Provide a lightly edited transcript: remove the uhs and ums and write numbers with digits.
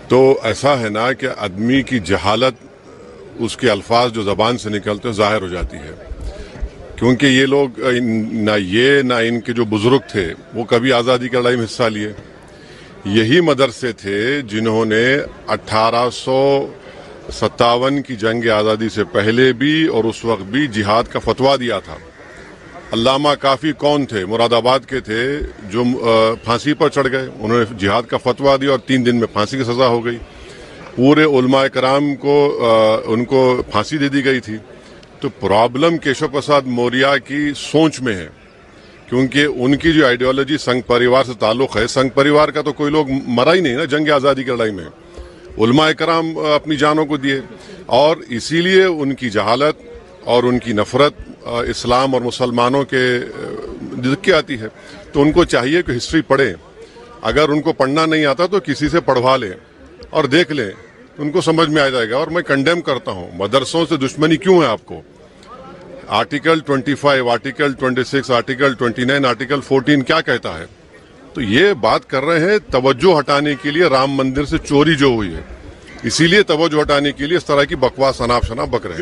تو ایسا ہے نا کہ آدمی کی جہالت اس کے الفاظ جو زبان سے نکلتے ہیں ظاہر ہو جاتی ہے، کیونکہ یہ لوگ نہ ان کے جو بزرگ تھے وہ کبھی آزادی کی لڑائی میں حصہ لیے. یہی مدرسے تھے جنہوں نے 1857 کی جنگ آزادی سے پہلے بھی اور اس وقت بھی جہاد کا فتویٰ دیا تھا. علامہ کافی کون تھے؟ مراد آباد کے تھے، جو پھانسی پر چڑھ گئے. انہوں نے جہاد کا فتویٰ دیا اور 3 دن میں پھانسی کی سزا ہو گئی. پورے علماء کرام کو ان کو پھانسی دے دی گئی تھی. تو پرابلم کیشو پرساد موریہ کی سوچ میں ہے، کیونکہ ان کی جو آئیڈیالوجی سنگھ پریوار سے تعلق ہے. سنگھ پریوار کا تو کوئی لوگ مرا ہی نہیں نا جنگ آزادی کی لڑائی میں. علماء کرام اپنی جانوں کو دیے، اور اسی لیے ان کی جہالت اور ان کی نفرت اسلام اور مسلمانوں کے دکھ آتی ہے. تو ان کو چاہیے کہ ہسٹری پڑھیں. اگر ان کو پڑھنا نہیں آتا تو کسی سے پڑھوا لیں اور دیکھ لیں، ان کو سمجھ میں آ جائے گا. اور میں کنڈیم کرتا ہوں، مدرسوں سے دشمنی کیوں ہے آپ کو؟ آرٹیکل 25، آرٹیکل 26، آرٹیکل 29، آرٹیکل 14 کیا کہتا ہے؟ تو یہ بات کر رہے ہیں توجہ ہٹانے کے لیے رام مندر سے چوری جو ہوئی ہے، اسی لیے توجہ ہٹانے کے لیے اس طرح کی بکواس اناپ شناپ بک رہے ہیں.